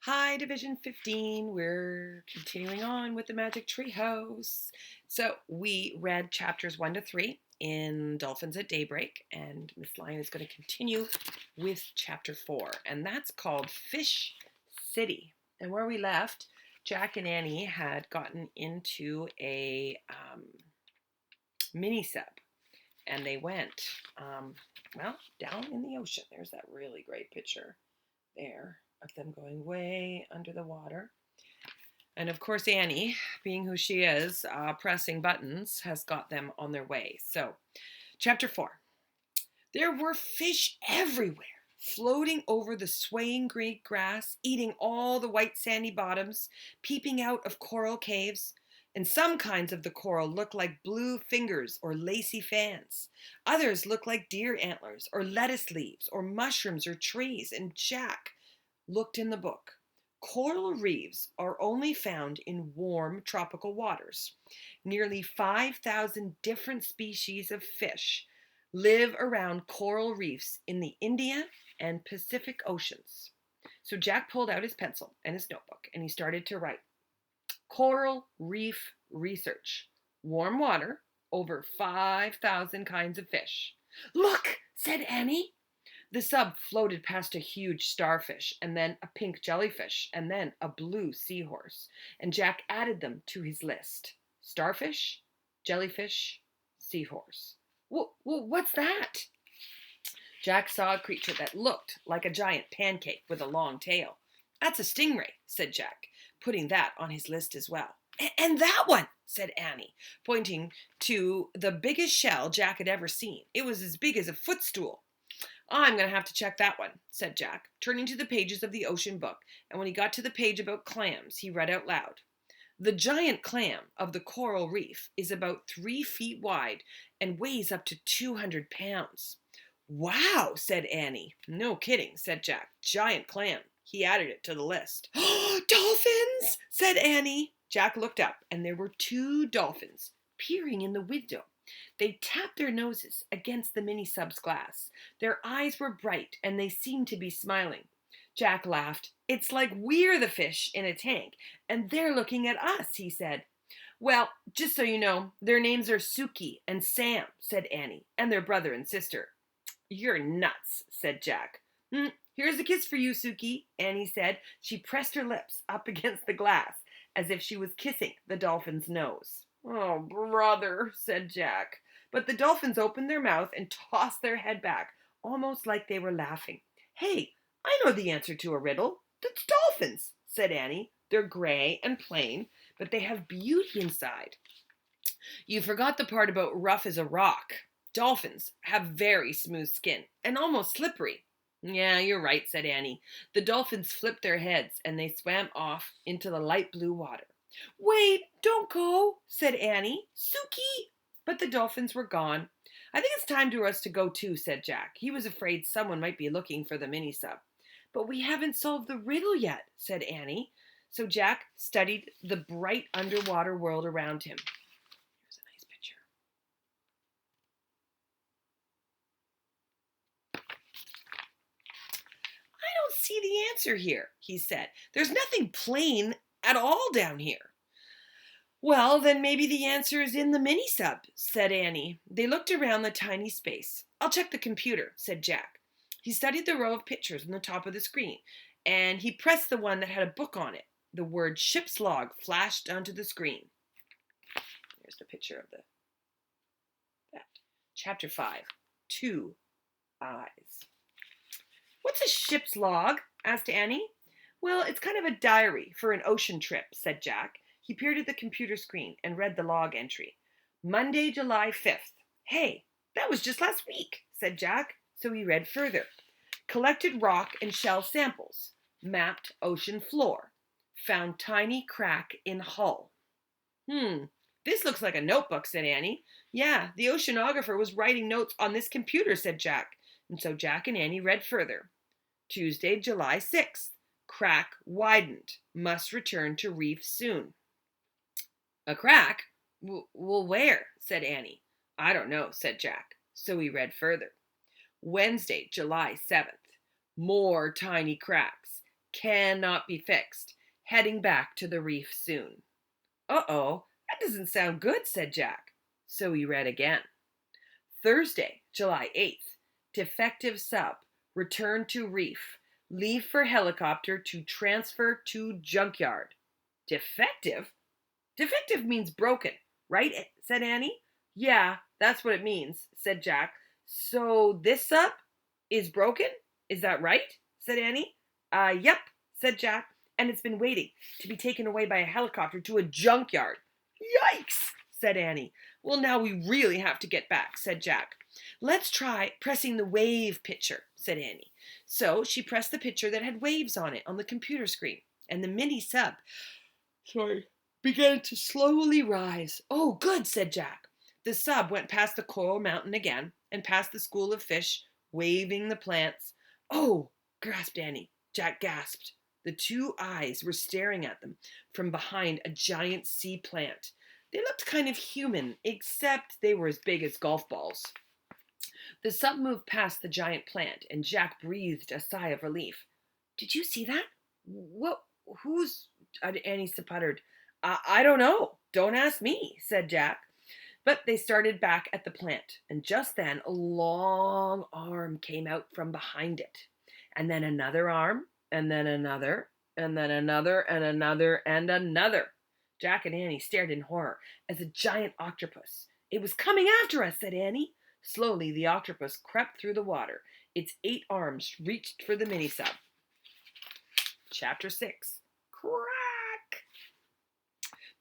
Hi, Division 15. We're continuing on with the Magic Treehouse. So we read chapters 1 to 3 in Dolphins at Daybreak, and Miss Lion is going to continue with chapter 4, and that's called Fish City. And where we left, Jack and Annie had gotten into a mini sub, and they went, down in the ocean. There's that really great picture there of them going way under the water. And of course, Annie, being who she is, pressing buttons, has got them on their way. So, chapter 4. There were fish everywhere, floating over the swaying green grass, eating all the white sandy bottoms, peeping out of coral caves. And some kinds of the coral look like blue fingers or lacy fans. Others look like deer antlers or lettuce leaves or mushrooms or trees. And Jack looked in the book. Coral reefs are only found in warm tropical waters. Nearly 5,000 different species of fish live around coral reefs in the Indian and Pacific Oceans. So Jack pulled out his pencil and his notebook and he started to write. Coral reef research. Warm water, over 5,000 kinds of fish. Look, said Annie. The sub floated past a huge starfish, and then a pink jellyfish, and then a blue seahorse, and Jack added them to his list. Starfish, jellyfish, seahorse. What's that? Jack saw a creature that looked like a giant pancake with a long tail. That's a stingray, said Jack, putting that on his list as well. And that one, said Annie, pointing to the biggest shell Jack had ever seen. It was as big as a footstool. I'm going to have to check that one, said Jack, turning to the pages of the ocean book, and when he got to the page about clams, he read out loud. The giant clam of the coral reef is about 3 feet wide and weighs up to 200 pounds. Wow, said Annie. No kidding, said Jack. Giant clam. He added it to the list. Dolphins, said Annie. Jack looked up, and there were 2 dolphins peering in the window. They tapped their noses against the mini-sub's glass. Their eyes were bright, and they seemed to be smiling. Jack laughed. It's like we're the fish in a tank, and they're looking at us, he said. Well, just so you know, their names are Suki and Sam, said Annie, and their brother and sister. You're nuts, said Jack. Here's a kiss for you, Suki, Annie said. She pressed her lips up against the glass, as if she was kissing the dolphin's nose. Oh, brother, said Jack. But the dolphins opened their mouth and tossed their head back, almost like they were laughing. Hey, I know the answer to a riddle. It's dolphins, said Annie. They're gray and plain, but they have beauty inside. You forgot the part about rough as a rock. Dolphins have very smooth skin and almost slippery. Yeah, you're right, said Annie. The dolphins flipped their heads and they swam off into the light blue water. Wait, don't go, said Annie. Suki! But the dolphins were gone. I think it's time for us to go too, said Jack. He was afraid someone might be looking for the mini-sub. But we haven't solved the riddle yet, said Annie. So Jack studied the bright underwater world around him. Here's a nice picture. I don't see the answer here, he said. There's nothing plain at all down here. Well, then maybe the answer is in the mini-sub, said Annie. They looked around the tiny space. I'll check the computer, said Jack. He studied the row of pictures on the top of the screen, and he pressed the one that had a book on it. The word ship's log flashed onto the screen. Here's the picture of that. Chapter 5, 2 Eyes. What's a ship's log? Asked Annie. Well, it's kind of a diary for an ocean trip, said Jack. He peered at the computer screen and read the log entry. Monday, July 5th. Hey, that was just last week, said Jack. So he read further. Collected rock and shell samples. Mapped ocean floor. Found tiny crack in hull. This looks like a notebook, said Annie. Yeah, the oceanographer was writing notes on this computer, said Jack. And so Jack and Annie read further. Tuesday, July 6th. Crack widened. Must return to reef soon. A crack? Well, where? Said Annie. I don't know, said Jack. So he read further. Wednesday, July 7th. More tiny cracks. cannot be fixed. Heading back to the reef soon. Uh-oh, that doesn't sound good, said Jack. So he read again. Thursday, July 8th. Defective sub. Return to reef. Leave for helicopter to transfer to junkyard. Defective? Defective means broken, right? Said Annie. Yeah, that's what it means, said Jack. So this sub is broken? Is that right? Said Annie. Yep, said Jack. And it's been waiting to be taken away by a helicopter to a junkyard. Yikes, said Annie. Well, now we really have to get back, said Jack. Let's try pressing the wave picture, said Annie. So she pressed the picture that had waves on it on the computer screen, and the mini sub, began to slowly rise. Oh, good, said Jack. The sub went past the coral mountain again and past the school of fish, waving the plants. Oh, gasped Annie. Jack gasped. The two eyes were staring at them from behind a giant sea plant. They looked kind of human, except they were as big as golf balls. The sub moved past the giant plant, and Jack breathed a sigh of relief. Did you see that? What? Who's... Annie sputtered. I don't know. Don't ask me, said Jack. But they started back at the plant, and just then a long arm came out from behind it. And then another arm, and then another, and then another, and another, and another. Jack and Annie stared in horror as a giant octopus. It was coming after us, said Annie. Slowly, the octopus crept through the water. Its 8 arms reached for the mini-sub. Chapter 6. Crack!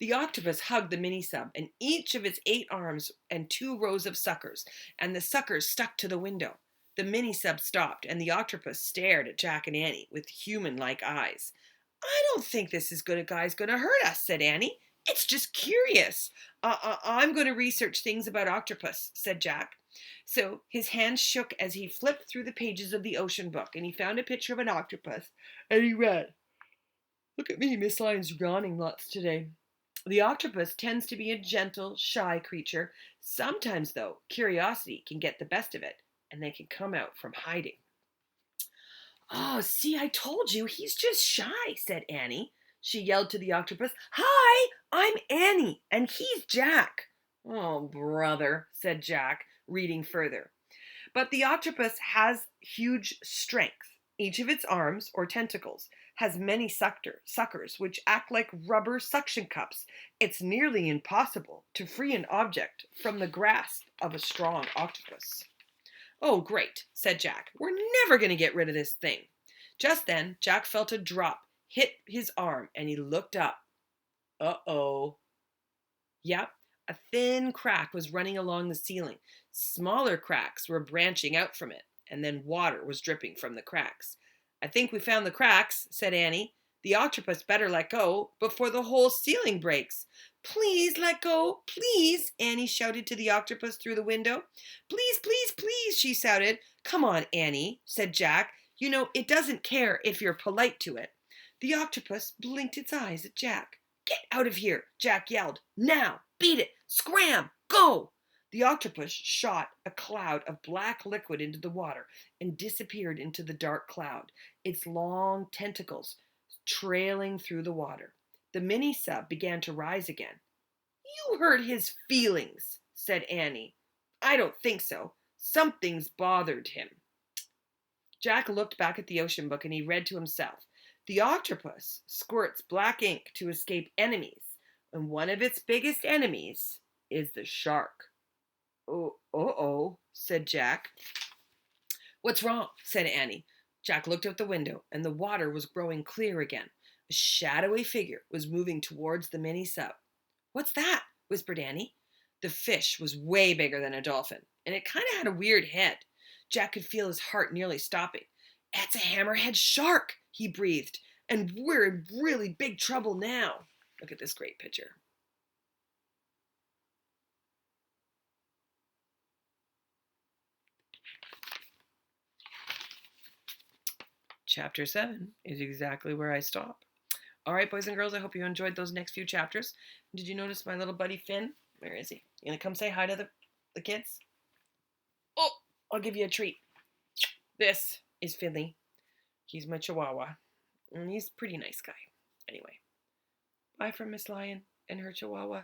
The octopus hugged the mini-sub and each of its 8 arms and 2 rows of suckers, and the suckers stuck to the window. The mini-sub stopped, and the octopus stared at Jack and Annie with human-like eyes. I don't think this guy's going to hurt us, said Annie. It's just curious. I'm going to research things about octopus, said Jack. So his hands shook as he flipped through the pages of the ocean book, and he found a picture of an octopus, and he read, Look at me, Miss Lyon's yawning lots today. The octopus tends to be a gentle, shy creature. Sometimes, though, curiosity can get the best of it, and they can come out from hiding. Oh, see, I told you, he's just shy, said Annie. She yelled to the octopus, Hi, I'm Annie, and he's Jack. Oh, brother, said Jack, reading further. But the octopus has huge strength. Each of its arms, or tentacles, has many suckers, which act like rubber suction cups. It's nearly impossible to free an object from the grasp of a strong octopus. Oh, great, said Jack. We're never going to get rid of this thing. Just then, Jack felt a drop hit his arm, and he looked up. Uh-oh. Yep, a thin crack was running along the ceiling. Smaller cracks were branching out from it, and then water was dripping from the cracks. I think we found the cracks, said Annie. The octopus better let go before the whole ceiling breaks. Please let go, please, Annie shouted to the octopus through the window. Please, please, please, she shouted. Come on, Annie, said Jack. You know, it doesn't care if you're polite to it. The octopus blinked its eyes at Jack. Get out of here, Jack yelled. Now, beat it, scram, go. The octopus shot a cloud of black liquid into the water and disappeared into the dark cloud, its long tentacles trailing through the water. The mini-sub began to rise again. You hurt his feelings, said Annie. I don't think so. Something's bothered him. Jack looked back at the ocean book and he read to himself. The octopus squirts black ink to escape enemies, and one of its biggest enemies is the shark. Oh, said Jack. What's wrong? Said Annie. Jack looked out the window, and the water was growing clear again. A shadowy figure was moving towards the mini-sub. What's that? Whispered Annie. The fish was way bigger than a dolphin, and it kind of had a weird head. Jack could feel his heart nearly stopping. It's a hammerhead shark, he breathed, and we're in really big trouble now. Look at this great picture. Chapter 7 is exactly where I stop. All right, boys and girls, I hope you enjoyed those next few chapters. Did you notice my little buddy Finn? Where is he? You gonna come say hi to the kids? Oh, I'll give you a treat. This is Finley. He's my chihuahua. And he's a pretty nice guy. Anyway, bye from Miss Lion and her chihuahua.